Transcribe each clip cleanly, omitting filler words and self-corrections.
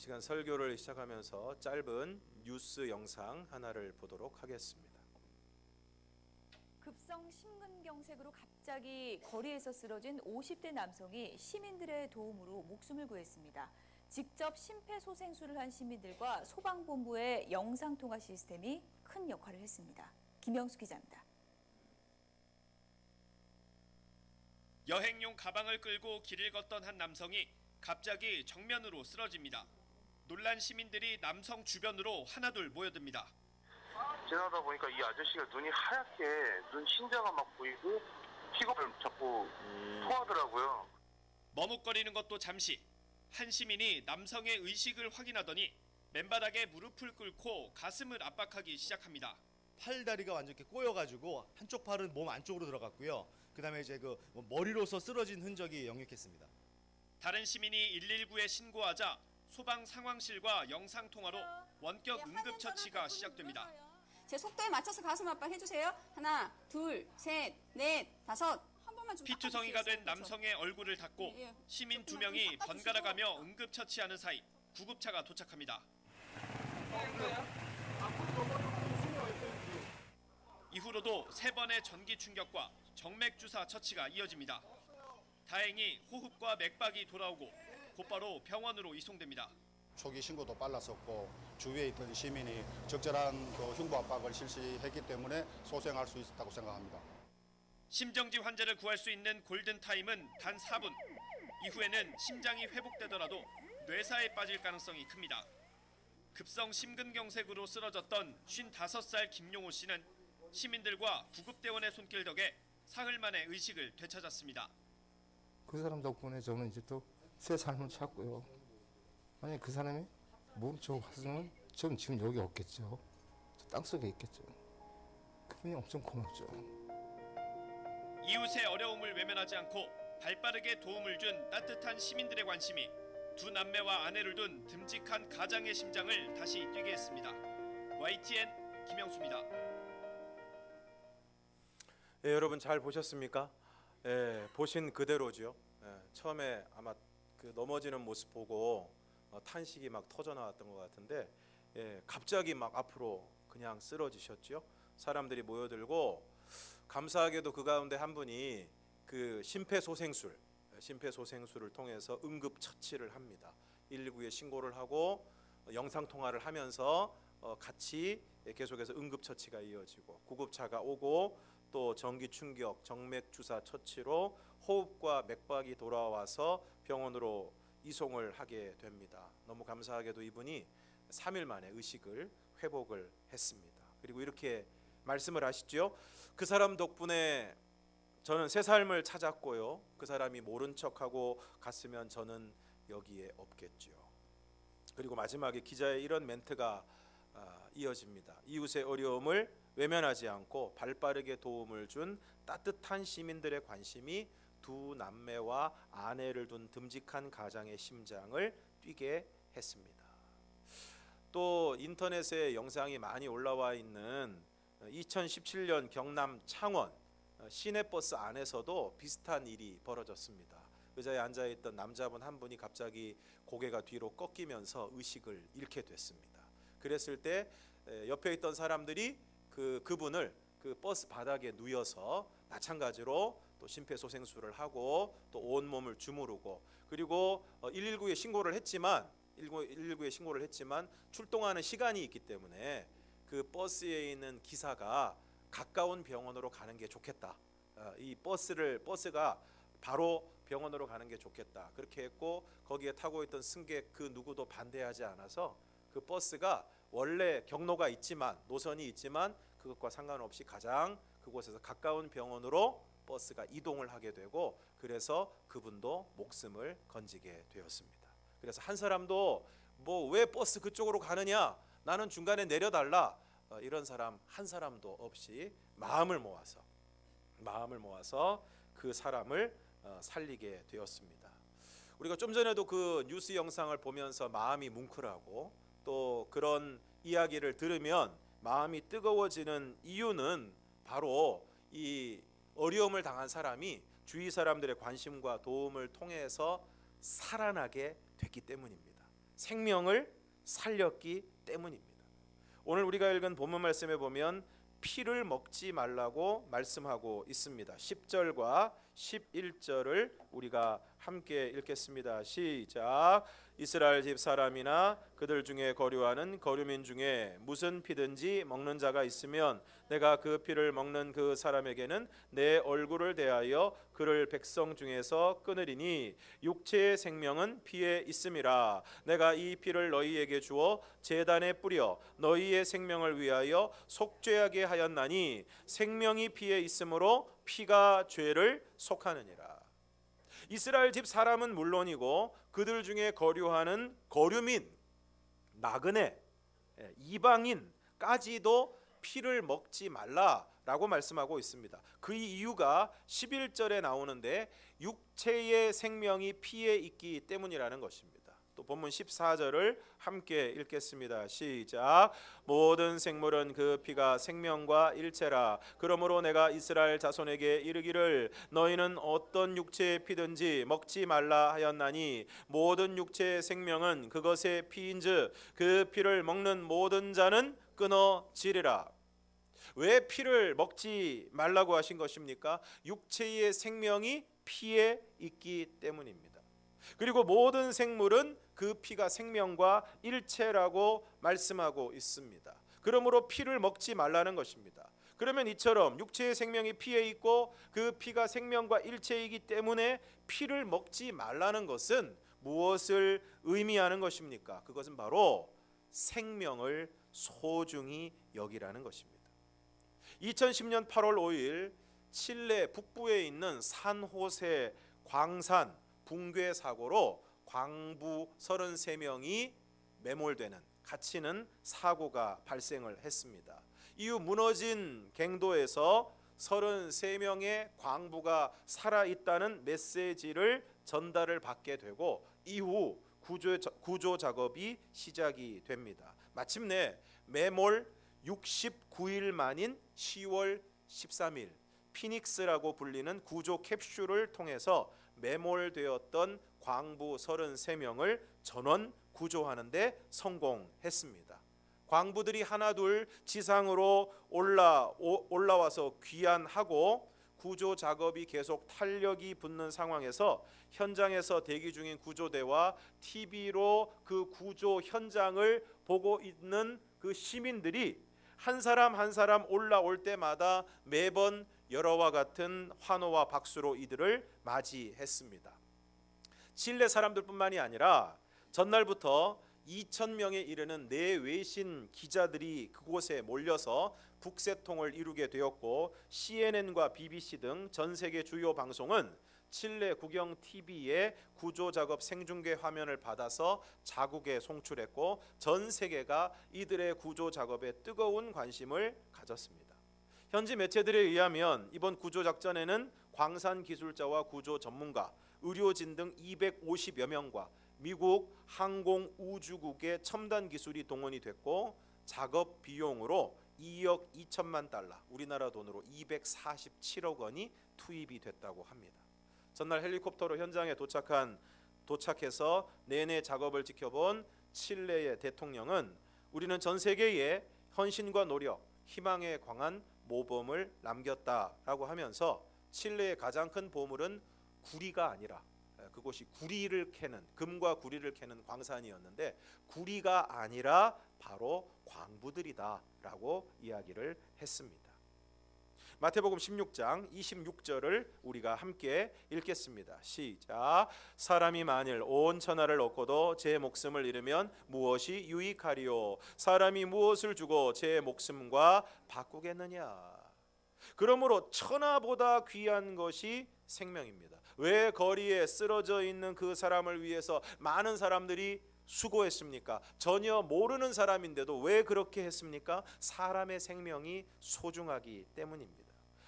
이 시간 설교를 시작하면서 짧은 뉴스 영상 하나를 보도록 하겠습니다. 급성 심근경색으로 갑자기 거리에서 쓰러진 50대 남성이 시민들의 도움으로 목숨을 구했습니다. 직접 심폐소생술을 한 시민들과 소방본부의 영상통화 시스템이 큰 역할을 했습니다. 김영수 기자입니다. 여행용 가방을 끌고 길을 걷던 한 남성이 갑자기 정면으로 쓰러집니다. 놀란 시민들이 남성 주변으로 하나둘 모여듭니다. 지나다 보니까 이 아저씨가 눈이 하얗게 눈 신자가 막 보이고 피가 자꾸 토하더라고요. 머뭇거리는 것도 잠시. 한 시민이 남성의 의식을 확인하더니 맨바닥에 무릎을 꿇고 가슴을 압박하기 시작합니다. 팔다리가 완전 이렇게 꼬여가지고 한쪽 팔은 몸 안쪽으로 들어갔고요. 그다음에 이제 그 머리로서 쓰러진 흔적이 역력했습니다. 다른 시민이 119에 신고하자 소방 상황실과 영상 통화로 원격 응급 처치가 시작됩니다. 제 속도에 맞춰서 가슴 압박 해주세요. 하나, 둘, 셋, 넷, 다섯. 한 번만 좀. 피투성이가 된 남성의 얼굴을 닦고 시민 2명이 번갈아가며 응급 처치하는 사이 구급차가 도착합니다. 이후로도 3번의 전기 충격과 정맥 주사 처치가 이어집니다. 다행히 호흡과 맥박이 돌아오고 곧바로 병원으로 이송됩니다. 초기 신고도 빨랐었고 주위에 있던 시민이 적절한 흉부 압박을 실시했기 때문에 소생할 수 있었다고 생각합니다. 심정지 환자를 구할 수 있는 골든타임은 단 4분. 이후에는 심장이 회복되더라도 뇌사에 빠질 가능성이 큽니다. 급성 심근경색으로 쓰러졌던 55살 김용호 씨는 시민들과 구급대원의 손길 덕에 사흘 만에 의식을 되찾았습니다. 그 사람 덕분에 저는 이제 또 새 삶을 찾고요. 만약에 그 사람이 몸 좋았으면 저는 지금 여기 없겠죠. 땅속에 있겠죠. 그분이 엄청 고맙죠. 이웃의 어려움을 외면하지 않고 발빠르게 도움을 준 따뜻한 시민들의 관심이 두 남매와 아내를 둔 듬직한 가장의 심장을 다시 뛰게 했습니다. YTN 김영수입니다. 예, 여러분 잘 보셨습니까? 예, 보신 그대로죠. 예, 처음에 아마 그 넘어지는 모습 보고 탄식이 막 터져 나왔던 것 같은데 갑자기 막 앞으로 그냥 쓰러지셨죠. 사람들이 모여들고 감사하게도 그 가운데 한 분이 그 심폐소생술을 통해서 응급 처치를 합니다. 119에 신고를 하고 영상 통화를 하면서 같이 계속해서 응급 처치가 이어지고 구급차가 오고 또 전기 충격, 정맥 주사 처치로 호흡과 맥박이 돌아와서 병원으로 이송을 하게 됩니다. 너무 감사하게도 이분이 3일 만에 의식을 회복을 했습니다. 그리고 이렇게 말씀을 하시죠. 그 사람 덕분에 저는 새 삶을 찾았고요. 그 사람이 모른 척하고 갔으면 저는 여기에 없겠죠. 그리고 마지막에 기자의 이런 멘트가 이어집니다. 이웃의 어려움을 외면하지 않고 발빠르게 도움을 준 따뜻한 시민들의 관심이 두 남매와 아내를 둔 듬직한 가장의 심장을 뛰게 했습니다. 또 인터넷에 영상이 많이 올라와 있는 2017년 경남 창원 시내버스 안에서도 비슷한 일이 벌어졌습니다. 의자에 앉아있던 남자분 한 분이 갑자기 고개가 뒤로 꺾이면서 의식을 잃게 됐습니다. 그랬을 때 옆에 있던 사람들이 그분을 그 버스 바닥에 누워서 마찬가지로 또 심폐소생술을 하고 또 온몸을 주무르고 그리고 119에 신고를 했지만 출동하는 시간이 있기 때문에 그 버스에 있는 기사가 가까운 병원으로 가는 게 좋겠다. 이 버스가 바로 병원으로 가는 게 좋겠다. 그렇게 했고 거기에 타고 있던 승객 그 누구도 반대하지 않아서 그 버스가 원래 경로가 있지만 노선이 있지만 그것과 상관없이 가장 그곳에서 가까운 병원으로 버스가 이동을 하게 되고 그래서 그분도 목숨을 건지게 되었습니다. 그래서 한 사람도 뭐 왜 버스 그쪽으로 가느냐? 나는 중간에 내려달라. 이런 사람 한 사람도 없이 마음을 모아서 그 사람을 살리게 되었습니다. 우리가 좀 전에도 그 뉴스 영상을 보면서 마음이 뭉클하고 또 그런 이야기를 들으면 마음이 뜨거워지는 이유는 바로 이 어려움을 당한 사람이 주위 사람들의 관심과 도움을 통해서 살아나게 됐기 때문입니다. 생명을 살렸기 때문입니다. 오늘 우리가 읽은 본문 말씀에 보면 피를 먹지 말라고 말씀하고 있습니다. 10절과 11절을 우리가 함께 읽겠습니다. 시작. 이스라엘 집 사람이나 그들 중에 거류하는 거류민 중에 무슨 피든지 먹는 자가 있으면 내가 그 피를 먹는 그 사람에게는 내 얼굴을 대하여 그를 백성 중에서 끊으리니 육체의 생명은 피에 있음이라. 내가 이 피를 너희에게 주어 제단에 뿌려 너희의 생명을 위하여 속죄하게 하였나니 생명이 피에 있으므로 피가 죄를 속하느니라. 이스라엘 집 사람은 물론이고 그들 중에 거류하는 거류민, 나그네, 이방인까지도 피를 먹지 말라라고 말씀하고 있습니다. 그 이유가 11절에 나오는데 육체의 생명이 피에 있기 때문이라는 것입니다. 또 본문 14절을 함께 읽겠습니다. 시작. 모든 생물은 그 피가 생명과 일체라. 그러므로 내가 이스라엘 자손에게 이르기를 너희는 어떤 육체의 피든지 먹지 말라 하였나니 모든 육체의 생명은 그것의 피인즉 그 피를 먹는 모든 자는 끊어지리라. 왜 피를 먹지 말라고 하신 것입니까? 육체의 생명이 피에 있기 때문입니다. 그리고 모든 생물은 그 피가 생명과 일체라고 말씀하고 있습니다. 그러므로 피를 먹지 말라는 것입니다. 그러면 이처럼 육체의 생명이 피에 있고 그 피가 생명과 일체이기 때문에 피를 먹지 말라는 것은 무엇을 의미하는 것입니까? 그것은 바로 생명을 소중히 여기라는 것입니다. 2010년 8월 5일 칠레 북부에 있는 산호세 광산 붕괴 사고로 광부 33명이 매몰되는 갇히는 사고가 발생을 했습니다. 이후 무너진 갱도에서 33명의 광부가 살아있다는 메시지를 전달을 받게 되고 이후 구조 작업이 시작이 됩니다. 마침내 매몰 69일 만인 10월 13일 피닉스라고 불리는 구조 캡슐을 통해서 매몰되었던 광부 33명을 전원 구조하는 데 성공했습니다. 광부들이 하나둘 지상으로 올라와서 귀환하고 구조 작업이 계속 탄력이 붙는 상황에서 현장에서 대기 중인 구조대와 TV로 그 구조 현장을 보고 있는 그 시민들이 한 사람 한 사람 올라올 때마다 매번 열화와 같은 환호와 박수로 이들을 맞이했습니다. 칠레 사람들뿐만이 아니라 전날부터 2,000명에 이르는 내외신 기자들이 그곳에 몰려서 북새통을 이루게 되었고 CNN과 BBC 등 전 세계 주요 방송은 칠레 국영 TV의 구조 작업 생중계 화면을 받아서 자국에 송출했고 전 세계가 이들의 구조 작업에 뜨거운 관심을 가졌습니다. 현지 매체들에 의하면 이번 구조 작전에는 광산 기술자와 구조 전문가, 의료진 등 250여 명과 미국 항공우주국의 첨단 기술이 동원이 됐고 작업 비용으로 2억 2천만 달러, 우리나라 돈으로 247억 원이 투입이 됐다고 합니다. 전날 헬리콥터로 현장에 도착해서 내내 작업을 지켜본 칠레의 대통령은 우리는 전 세계에 헌신과 노력, 희망에 광한 모범을 남겼다라고 하면서 칠레의 가장 큰 보물은 구리가 아니라 그곳이 구리를 캐는 금과 구리를 캐는 광산이었는데 구리가 아니라 바로 광부들이다라고 이야기를 했습니다. 마태복음 16장 26절을 우리가 함께 읽겠습니다. 시작. 사람이 만일 온 천하를 얻고도 제 목숨을 잃으면 무엇이 유익하리요? 사람이 무엇을 주고 제 목숨과 바꾸겠느냐? 그러므로 천하보다 귀한 것이 생명입니다. 왜 거리에 쓰러져 있는 그 사람을 위해서 많은 사람들이 수고했습니까? 전혀 모르는 사람인데도 왜 그렇게 했습니까? 사람의 생명이 소중하기 때문입니다.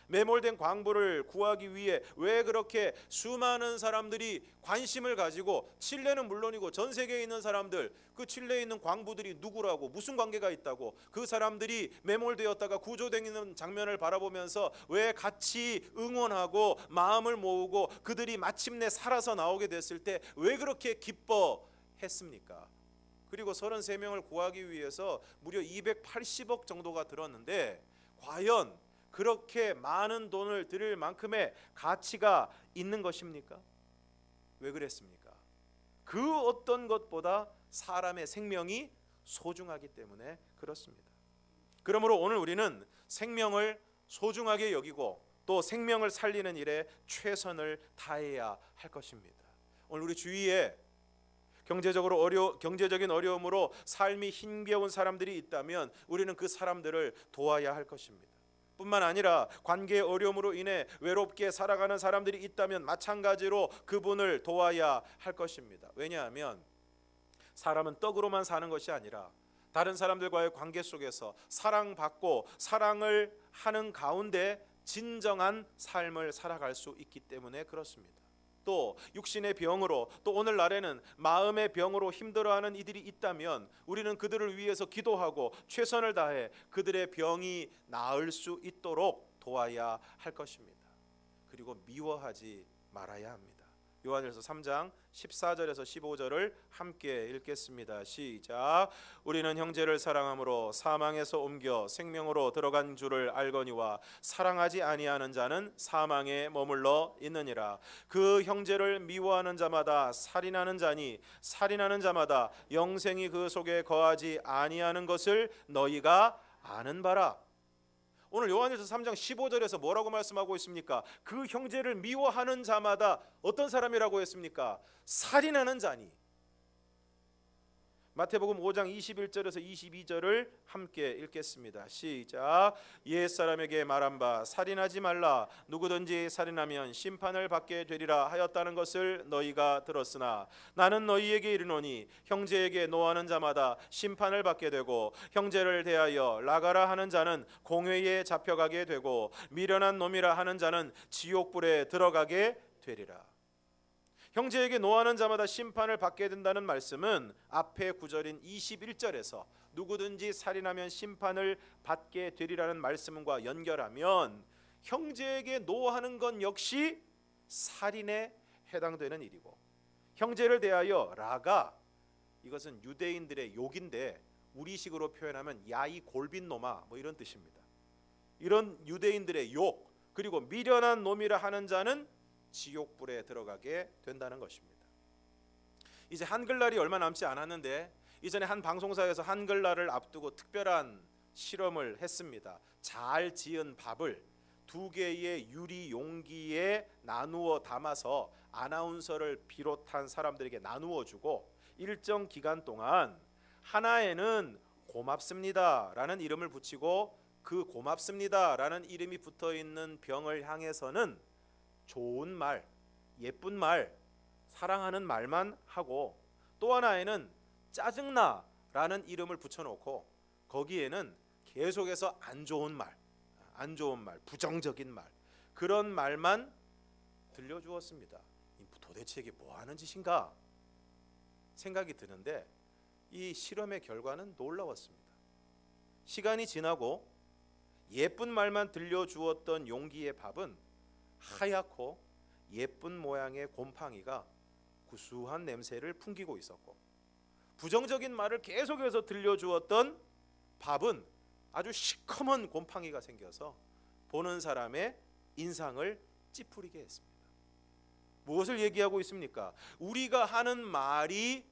매몰된 광부를 구하기 위해 왜 그렇게 수많은 사람들이 관심을 가지고 칠레는 물론이고 전 세계에 있는 사람들, 그 칠레에 있는 광부들이 누구라고 무슨 관계가 있다고 그 사람들이 매몰되었다가 구조되는 장면을 바라보면서 왜 같이 응원하고 마음을 모으고 그들이 마침내 살아서 나오게 됐을 때 왜 그렇게 기뻐했습니까? 그리고 33명을 구하기 위해서 무려 280억 정도가 들었는데 과연 그렇게 많은 돈을 들일 만큼의 가치가 있는 것입니까? 왜 그랬습니까? 그 어떤 것보다 사람의 생명이 소중하기 때문에 그렇습니다. 그러므로 오늘 우리는 생명을 소중하게 여기고 또 생명을 살리는 일에 최선을 다해야 할 것입니다. 오늘 우리 주위에 경제적인 어려움으로 삶이 힘겨운 사람들이 있다면 우리는 그 사람들을 도와야 할 것입니다. 뿐만 아니라 관계의 어려움으로 인해 외롭게 살아가는 사람들이 있다면 마찬가지로 그분을 도와야 할 것입니다. 왜냐하면 사람은 떡으로만 사는 것이 아니라 다른 사람들과의 관계 속에서 사랑받고 사랑을 하는 가운데 진정한 삶을 살아갈 수 있기 때문에 그렇습니다. 또 육신의 병으로 또 오늘날에는 마음의 병으로 힘들어하는 이들이 있다면 우리는 그들을 위해서 기도하고 최선을 다해 그들의 병이 나을 수 있도록 도와야 할 것입니다. 그리고 미워하지 말아야 합니다. 요한일서 3장 14절에서 15절을 함께 읽겠습니다. 시작. 우리는 형제를 사랑함으로 사망에서 옮겨 생명으로 들어간 줄을 알거니와 사랑하지 아니하는 자는 사망에 머물러 있느니라. 그 형제를 미워하는 자마다 살인하는 자니 살인하는 자마다 영생이 그 속에 거하지 아니하는 것을 너희가 아는 바라. 오늘 요한일서 3장 15절에서 뭐라고 말씀하고 있습니까? 그 형제를 미워하는 자마다 어떤 사람이라고 했습니까? 살인하는 자니. 마태복음 5장 21절에서 22절을 함께 읽겠습니다. 시작. 옛사람에게 말한 바 살인하지 말라. 누구든지 살인하면 심판을 받게 되리라 하였다는 것을 너희가 들었으나 나는 너희에게 이르노니 형제에게 노하는 자마다 심판을 받게 되고 형제를 대하여 나가라 하는 자는 공회에 잡혀가게 되고 미련한 놈이라 하는 자는 지옥불에 들어가게 되리라. 형제에게 노하는 자마다 심판을 받게 된다는 말씀은 앞에 구절인 21절에서 누구든지 살인하면 심판을 받게 되리라는 말씀과 연결하면 형제에게 노하는 건 역시 살인에 해당되는 일이고 형제를 대하여 라가 이것은 유대인들의 욕인데 우리식으로 표현하면 야이 골빈 놈아 뭐 이런 뜻입니다. 이런 유대인들의 욕 그리고 미련한 놈이라 하는 자는 지옥불에 들어가게 된다는 것입니다. 이제 한글날이 얼마 남지 않았는데 이전에 한 방송사에서 한글날을 앞두고 특별한 실험을 했습니다. 잘 지은 밥을 2개의 유리 용기에 나누어 담아서 아나운서를 비롯한 사람들에게 나누어 주고 일정 기간 동안 하나에는 고맙습니다라는 이름을 붙이고 그 고맙습니다라는 이름이 붙어 있는 병을 향해서는 좋은 말, 예쁜 말, 사랑하는 말만 하고 또 하나에는 짜증나라는 이름을 붙여놓고 거기에는 계속해서 안 좋은 말, 부정적인 말 그런 말만 들려주었습니다. 도대체 이게 뭐 하는 짓인가 생각이 드는데 이 실험의 결과는 놀라웠습니다. 시간이 지나고 예쁜 말만 들려주었던 용기의 밥은 하얗고 예쁜 모양의 곰팡이가 구수한 냄새를 풍기고 있었고 부정적인 말을 계속해서 들려주었던 밥은 아주 시커먼 곰팡이가 생겨서 보는 사람의 인상을 찌푸리게 했습니다. 무엇을 얘기하고 있습니까? 우리가 하는 말이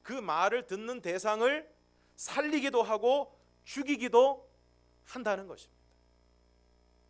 그 말을 듣는 대상을 살리기도 하고 죽이기도 한다는 것입니다.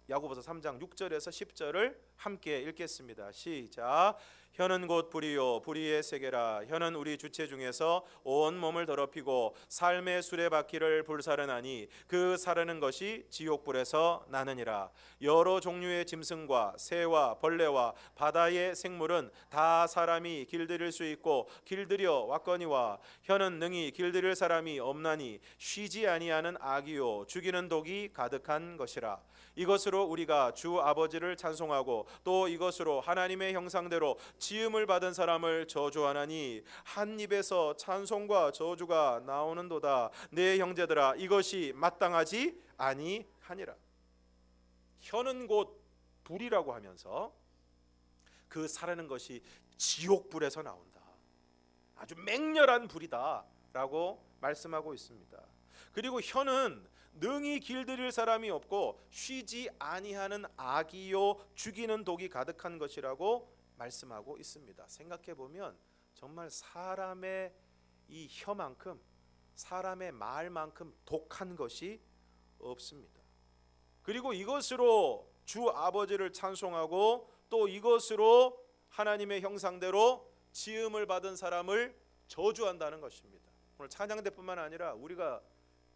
야고보서 3장 6절에서 10절을 함께 읽겠습니다. 시작. 혀는 곧 불이요 불의의 세계라. 혀는 우리 주체 중에서 온 몸을 더럽히고 삶의 수레바퀴를 불사르나니 그 사르는 것이 지옥불에서 나느니라. 여러 종류의 짐승과 새와 벌레와 바다의 생물은 다 사람이 길들일 수 있고 길들여 왔거니와 혀는 능히 길들일 사람이 없나니 쉬지 아니하는 악이요 죽이는 독이 가득한 것이라. 이것으로 우리가 주 아버지를 찬송하고 또 이것으로 하나님의 형상대로 지음을 받은 사람을 저주하나니 한 입에서 찬송과 저주가 나오는도다. 내 형제들아 이것이 마땅하지 아니하니라. 혀는 곧 불이라고 하면서 그 사르는 것이 지옥불에서 나온다. 아주 맹렬한 불이다. 라고 말씀하고 있습니다. 그리고 혀는 능히 길들일 사람이 없고 쉬지 아니하는 악이요 죽이는 독이 가득한 것이라고 말씀하고 있습니다. 생각해 보면 정말 사람의 이 혀만큼, 사람의 말만큼 독한 것이 없습니다. 그리고 이것으로 주 아버지를 찬송하고 또 이것으로 하나님의 형상대로 지음을 받은 사람을 저주한다는 것입니다. 오늘 찬양대뿐만 아니라 우리가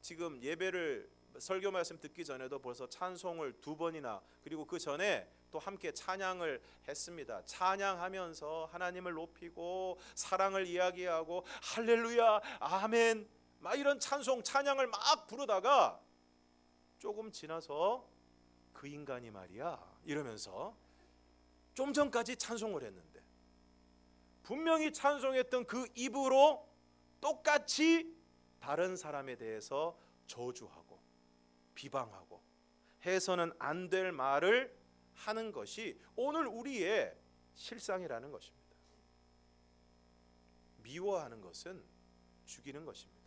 지금 예배를 설교 말씀 듣기 전에도 벌써 찬송을 2번이나 그리고 그 전에 또 함께 찬양을 했습니다. 찬양하면서 하나님을 높이고 사랑을 이야기하고 할렐루야 아멘 막 이런 찬양을 막 부르다가 조금 지나서 그 인간이 말이야 이러면서 좀 전까지 찬송을 했는데 분명히 찬송했던 그 입으로 똑같이 다른 사람에 대해서 저주하고 비방하고 해서는 안 될 말을 하는 것이 오늘 우리의 실상이라는 것입니다. 미워하는 것은 죽이는 것입니다.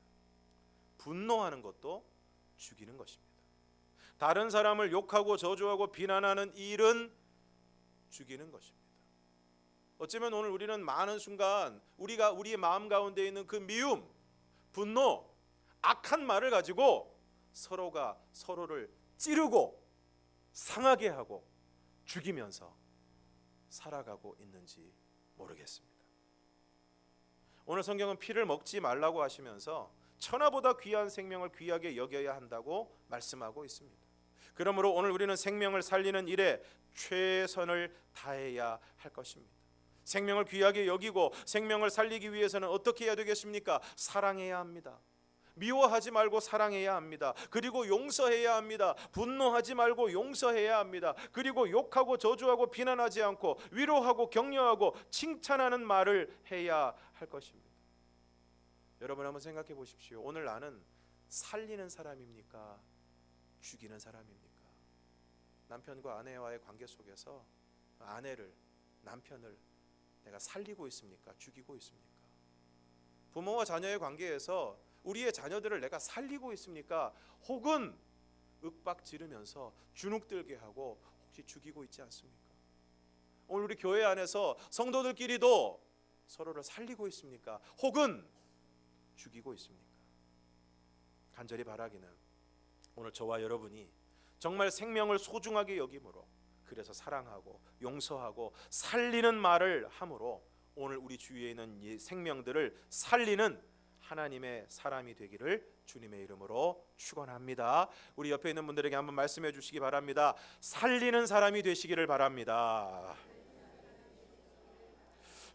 분노하는 것도 죽이는 것입니다. 다른 사람을 욕하고 저주하고 비난하는 일은 죽이는 것입니다. 어쩌면 오늘 우리는 많은 순간 우리의 마음 가운데 있는 그 미움, 분노, 악한 말을 가지고 서로가 서로를 찌르고 상하게 하고 죽이면서 살아가고 있는지 모르겠습니다. 오늘 성경은 피를 먹지 말라고 하시면서 천하보다 귀한 생명을 귀하게 여겨야 한다고 말씀하고 있습니다. 그러므로 오늘 우리는 생명을 살리는 일에 최선을 다해야 할 것입니다. 생명을 귀하게 여기고 생명을 살리기 위해서는 어떻게 해야 되겠습니까? 사랑해야 합니다. 미워하지 말고 사랑해야 합니다. 그리고 용서해야 합니다. 분노하지 말고 용서해야 합니다. 그리고 욕하고 저주하고 비난하지 않고 위로하고 격려하고 칭찬하는 말을 해야 할 것입니다. 여러분 한번 생각해 보십시오. 오늘 나는 살리는 사람입니까? 죽이는 사람입니까? 남편과 아내와의 관계 속에서 아내를, 남편을 내가 살리고 있습니까? 죽이고 있습니까? 부모와 자녀의 관계에서 우리의 자녀들을 내가 살리고 있습니까? 혹은 윽박 지르면서 주눅들게 하고 혹시 죽이고 있지 않습니까? 오늘 우리 교회 안에서 성도들끼리도 서로를 살리고 있습니까? 혹은 죽이고 있습니까? 간절히 바라기는 오늘 저와 여러분이 정말 생명을 소중하게 여김으로 그래서 사랑하고 용서하고 살리는 말을 함으로 오늘 우리 주위에 있는 이 생명들을 살리는 하나님의 사람이 되기를 주님의 이름으로 축원합니다. 우리 옆에 있는 분들에게 한번 말씀해 주시기 바랍니다. 살리는 사람이 되시기를 바랍니다.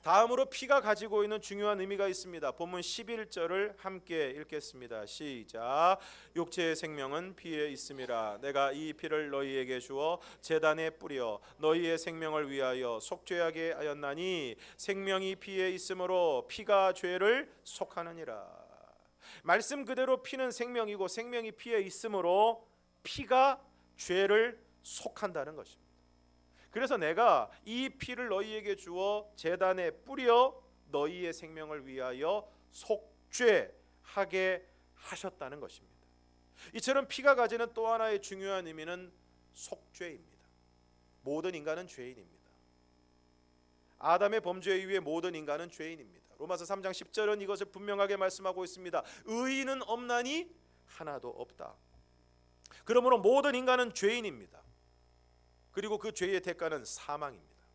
다음으로 피가 가지고 있는 중요한 의미가 있습니다. 본문 11절을 함께 읽겠습니다. 시작. 육체의 생명은 피에 있음이라. 내가 이 피를 너희에게 주어 제단에 뿌려 너희의 생명을 위하여 속죄하게 하였나니 생명이 피에 있으므로 피가 죄를 속하느니라. 말씀 그대로 피는 생명이고 생명이 피에 있으므로 피가 죄를 속한다는 것입니다. 그래서 내가 이 피를 너희에게 주어 제단에 뿌려 너희의 생명을 위하여 속죄하게 하셨다는 것입니다. 이처럼 피가 가지는 또 하나의 중요한 의미는 속죄입니다. 모든 인간은 죄인입니다. 아담의 범죄에 의해 모든 인간은 죄인입니다. 로마서 3장 10절은 이것을 분명하게 말씀하고 있습니다. 의인은 없나니 하나도 없다. 그러므로 모든 인간은 죄인입니다. 그리고 그 죄의 대가는 사망입니다.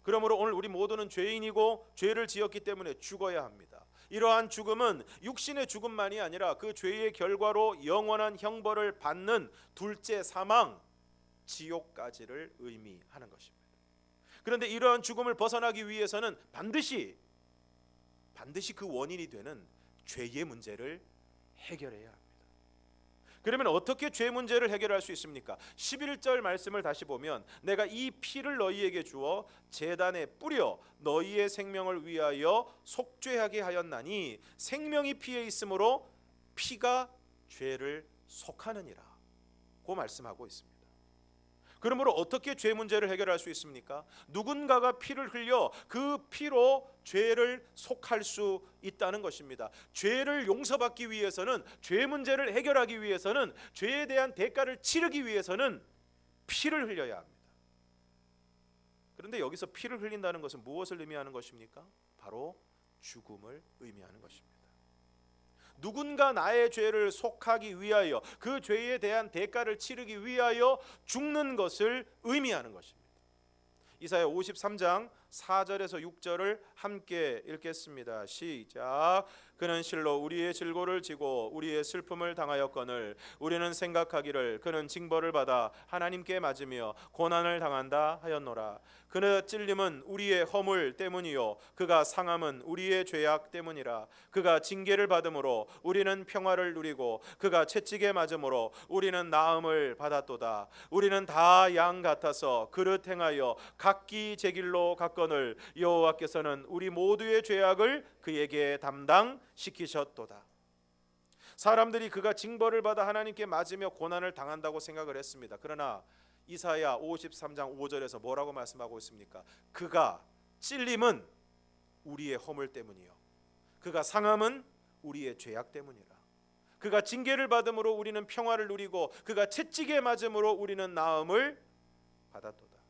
그러므로 오늘 우리 모두는 죄인이고 죄를 지었기 때문에 죽어야 합니다. 이러한 죽음은 육신의 죽음만이 아니라 그 죄의 결과로 영원한 형벌을 받는 둘째 사망, 지옥까지를 의미하는 것입니다. 그런데 이러한 죽음을 벗어나기 위해서는 반드시 그 원인이 되는 죄의 문제를 해결해야 합니다. 그러면 어떻게 죄 문제를 해결할 수 있습니까? 11절 말씀을 다시 보면 내가 이 피를 너희에게 주어 제단에 뿌려 너희의 생명을 위하여 속죄하게 하였나니 생명이 피에 있으므로 피가 죄를 속하느니라 고 말씀하고 있습니다. 그러므로 어떻게 죄 문제를 해결할 수 있습니까? 누군가가 피를 흘려 그 피로 죄를 속할 수 있다는 것입니다. 죄를 용서받기 위해서는, 죄 문제를 해결하기 위해서는, 죄에 대한 대가를 치르기 위해서는 피를 흘려야 합니다. 그런데 여기서 피를 흘린다는 것은 무엇을 의미하는 것입니까? 바로 죽음을 의미하는 것입니다. 누군가 나의 죄를 속하기 위하여, 그 죄에 대한 대가를 치르기 위하여 죽는 것을 의미하는 것입니다. 이사야 53장 4절에서 6절을 함께 읽겠습니다. 시작. 그는 실로 우리의 질고를 지고 우리의 슬픔을 당하였거늘 우리는 생각하기를 그는 징벌을 받아 하나님께 맞으며 고난을 당한다 하였노라. 그의 찔림은 우리의 허물 때문이요 그가 상함은 우리의 죄악 때문이라. 그가 징계를 받음으로 우리는 평화를 누리고 그가 채찍에 맞음으로 우리는 나음을 받았도다. 우리는 다 양 같아서 그릇 행하여 각기 제 길로 갔거늘 여호와께서는 우리 모두의 죄악을 그에게 담당시키셨도다. 사람들이 그가 징벌을 받아 하나님께 맞으며 고난을 당한다고 생각을 했습니다. 그러나 이사야 53장 5절에서 뭐라고 말씀하고 있습니까? 그가 찔림은 우리의 허물 때문이요 그가 상함은 우리의 죄악 때문이라. 그가 징계를 받음으로 우리는 평화를 누리고 그가 채찍에 맞음으로 우리는 나음을 받았도다.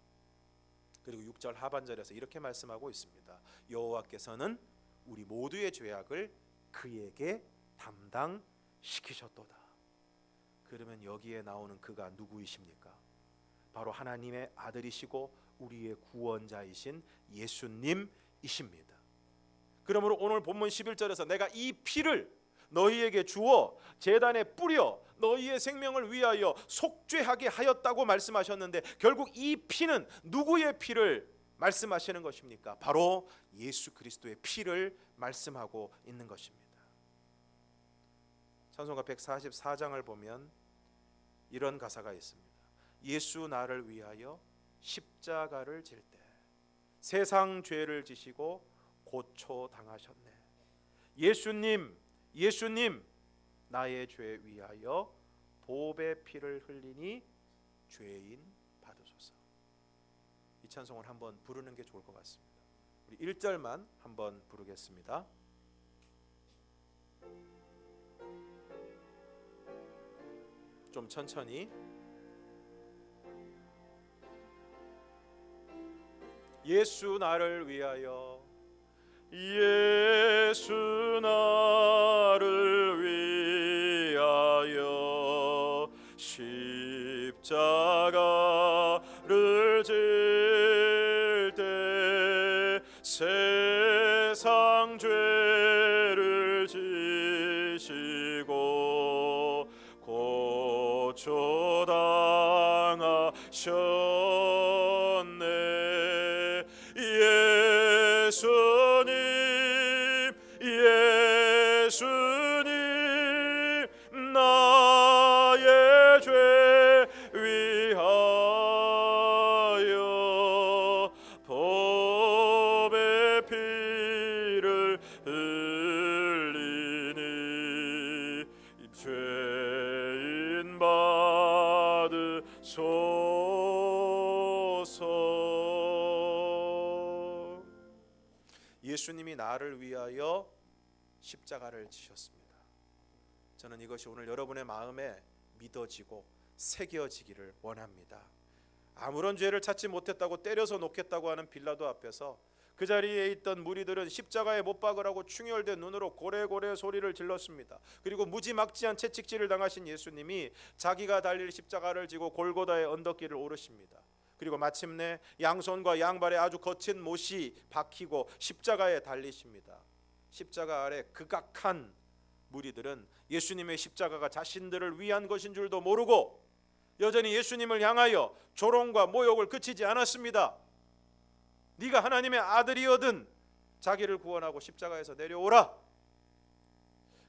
그리고 6절 하반절에서 이렇게 말씀하고 있습니다. 여호와께서는 우리 모두의 죄악을 그에게 담당시키셨도다. 그러면 여기에 나오는 그가 누구이십니까? 바로 하나님의 아들이시고 우리의 구원자이신 예수님이십니다. 그러므로 오늘 본문 11절에서 내가 이 피를 너희에게 주어 제단에 뿌려 너희의 생명을 위하여 속죄하게 하였다고 말씀하셨는데, 결국 이 피는 누구의 피를 말씀하시는 것입니까? 바로 예수 그리스도의 피를 말씀하고 있는 것입니다. 찬송가 144장을 보면 이런 가사가 있습니다. 예수 나를 위하여 십자가를 질 때 세상 죄를 지시고 고초 당하셨네. 예수님 나의 죄 위하여 보배 피를 흘리니 죄인 받으소서. 이 찬송을 한번 부르는 게 좋을 것 같습니다. 우리 1절만 한번 부르겠습니다. 좀 천천히. 예수 나를 위하여 예수 나를 위하여 십자가를 질 때 세상 죄를 지시고 고초 당하셨네. 예수님 나의 죄 위하여 보배 피를 흘리니 죄인 받으소서. 예수님이 나를 위하여 십자가를 지셨습니다. 저는 이것이 오늘 여러분의 마음에 믿어지고 새겨지기를 원합니다. 아무런 죄를 찾지 못했다고 때려서 놓겠다고 하는 빌라도 앞에서 그 자리에 있던 무리들은 십자가에 못 박으라고 충혈된 눈으로 고래고래 소리를 질렀습니다. 그리고 무지막지한 채찍질을 당하신 예수님이 자기가 달릴 십자가를 지고 골고다의 언덕길을 오르십니다. 그리고 마침내 양손과 양발에 아주 거친 못이 박히고 십자가에 달리십니다. 십자가 아래 극악한 무리들은 예수님의 십자가가 자신들을 위한 것인 줄도 모르고 여전히 예수님을 향하여 조롱과 모욕을 그치지 않았습니다. 네가 하나님의 아들이거든 자기를 구원하고 십자가에서 내려오라.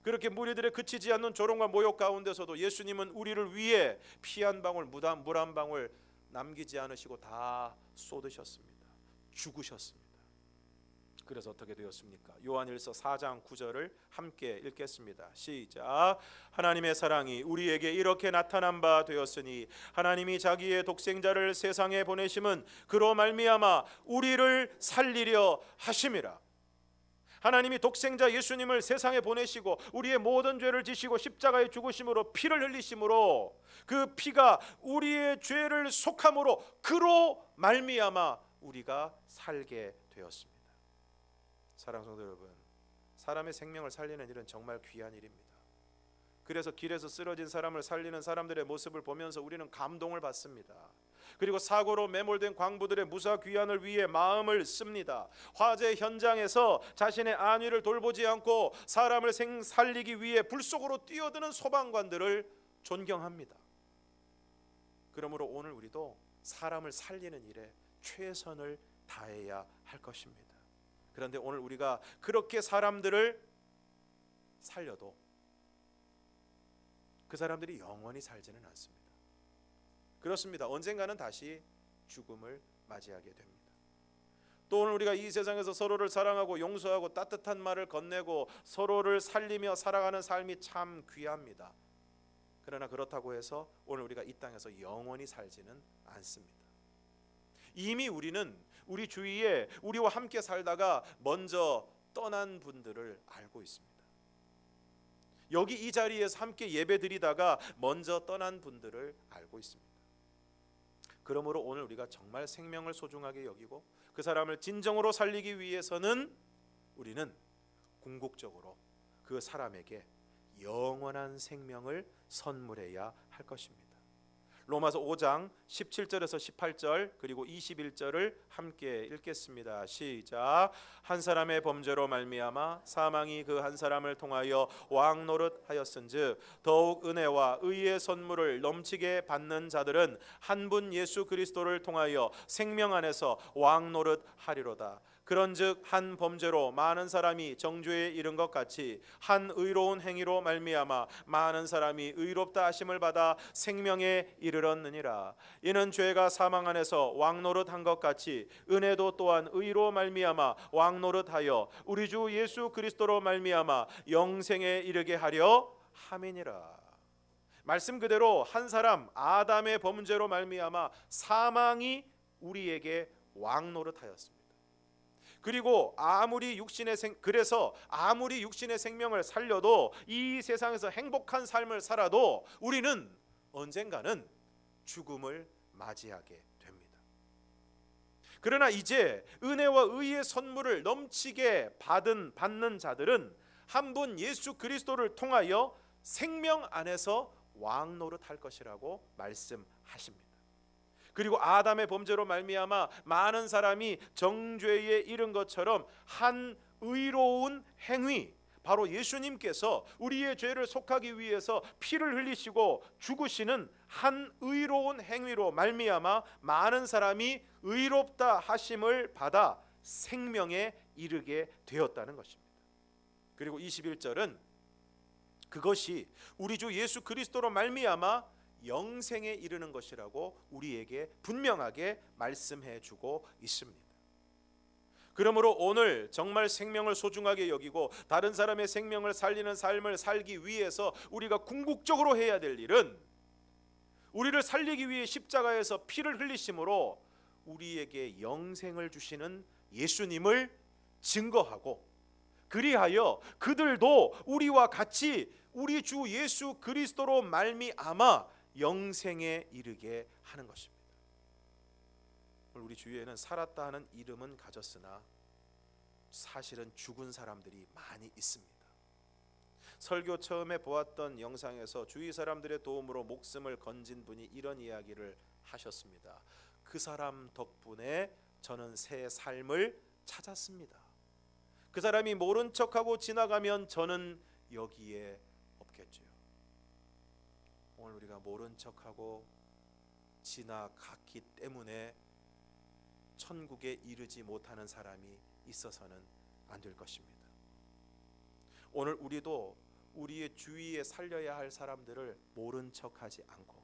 그렇게 무리들의 그치지 않는 조롱과 모욕 가운데서도 예수님은 우리를 위해 피 한 방울, 물 한 방울 남기지 않으시고 다 쏟으셨습니다. 죽으셨습니다. 그래서 어떻게 되었습니까? 요한일서 4장 9절을 함께 읽겠습니다. 시작. 하나님의 사랑이 우리에게 이렇게 나타난 바 되었으니 하나님이 자기의 독생자를 세상에 보내심은 그로 말미암아 우리를 살리려 하심이라. 하나님이 독생자 예수님을 세상에 보내시고 우리의 모든 죄를 지시고 십자가에 죽으심으로 피를 흘리심으로 그 피가 우리의 죄를 속함으로 그로 말미암아 우리가 살게 되었습니다. 사랑하는 성도 여러분, 사람의 생명을 살리는 일은 정말 귀한 일입니다. 그래서 길에서 쓰러진 사람을 살리는 사람들의 모습을 보면서 우리는 감동을 받습니다. 그리고 사고로 매몰된 광부들의 무사 귀환을 위해 마음을 씁니다. 화재 현장에서 자신의 안위를 돌보지 않고 사람을 살리기 위해 불 속으로 뛰어드는 소방관들을 존경합니다. 그러므로 오늘 우리도 사람을 살리는 일에 최선을 다해야 할 것입니다. 그런데 오늘 우리가 그렇게 사람들을 살려도 그 사람들이 영원히 살지는 않습니다. 그렇습니다. 언젠가는 다시 죽음을 맞이하게 됩니다. 또 오늘 우리가 이 세상에서 서로를 사랑하고 용서하고 따뜻한 말을 건네고 서로를 살리며 살아가는 삶이 참 귀합니다. 그러나 그렇다고 해서 오늘 우리가 이 땅에서 영원히 살지는 않습니다. 이미 우리는 우리 주위에 우리와 함께 살다가 먼저 떠난 분들을 알고 있습니다. 여기 이 자리에서 함께 예배드리다가 먼저 떠난 분들을 알고 있습니다. 그러므로 오늘 우리가 정말 생명을 소중하게 여기고 그 사람을 진정으로 살리기 위해서는 우리는 궁극적으로 그 사람에게 영원한 생명을 선물해야 할 것입니다. 로마서 5장 17절에서 18절 그리고 21절을 함께 읽겠습니다. 시작. 한 사람의 범죄로 말미암아 사망이 그 한 사람을 통하여 왕 노릇하였은즉 더욱 은혜와 의의 선물을 넘치게 받는 자들은 한 분 예수 그리스도를 통하여 생명 안에서 왕 노릇하리로다. 그런즉 한 범죄로 많은 사람이 정죄에 이른 것 같이 한 의로운 행위로 말미암아 많은 사람이 의롭다 하심을 받아 생명에 이르렀느니라. 이는 죄가 사망 안에서 왕노릇한 것 같이 은혜도 또한 의로 말미암아 왕노릇하여 우리 주 예수 그리스도로 말미암아 영생에 이르게 하려 함이니라. 말씀 그대로 한 사람 아담의 범죄로 말미암아 사망이 우리에게 왕노릇하였습니다. 그리고 그래서 아무리 육신의 생명을 살려도 이 세상에서 행복한 삶을 살아도 우리는 언젠가는 죽음을 맞이하게 됩니다. 그러나 이제 은혜와 의의 선물을 넘치게 받는 자들은 한 분 예수 그리스도를 통하여 생명 안에서 왕 노릇할 것이라고 말씀하십니다. 그리고 아담의 범죄로 말미암아 많은 사람이 정죄에 이른 것처럼 한 의로운 행위, 바로 예수님께서 우리의 죄를 속하기 위해서 피를 흘리시고 죽으시는 한 의로운 행위로 말미암아 많은 사람이 의롭다 하심을 받아 생명에 이르게 되었다는 것입니다. 그리고 21절은 그것이 우리 주 예수 그리스도로 말미암아 영생에 이르는 것이라고 우리에게 분명하게 말씀해 주고 있습니다. 그러므로 오늘 정말 생명을 소중하게 여기고 다른 사람의 생명을 살리는 삶을 살기 위해서 우리가 궁극적으로 해야 될 일은 우리를 살리기 위해 십자가에서 피를 흘리심으로 우리에게 영생을 주시는 예수님을 증거하고 그리하여 그들도 우리와 같이 우리 주 예수 그리스도로 말미암아 영생에 이르게 하는 것입니다. 우리 주위에는 살았다 하는 이름은 가졌으나 사실은 죽은 사람들이 많이 있습니다. 설교 처음에 보았던 영상에서 주위 사람들의 도움으로 목숨을 건진 분이 이런 이야기를 하셨습니다. 그 사람 덕분에 저는 새 삶을 찾았습니다. 그 사람이 모른 척하고 지나가면 저는 여기에 없겠죠. 오늘 우리가 모른 척하고 지나갔기 때문에 천국에 이르지 못하는 사람이 있어서는 안 될 것입니다. 오늘 우리도 우리의 주위에 살려야 할 사람들을 모른 척하지 않고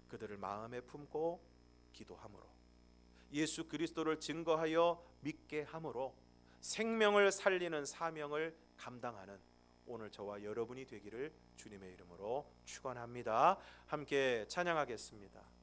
그들을 마음에 품고 기도함으로 예수 그리스도를 증거하여 믿게 함으로 생명을 살리는 사명을 감당하는 오늘 저와 여러분이 되기를 주님의 이름으로 축원합니다. 함께 찬양하겠습니다.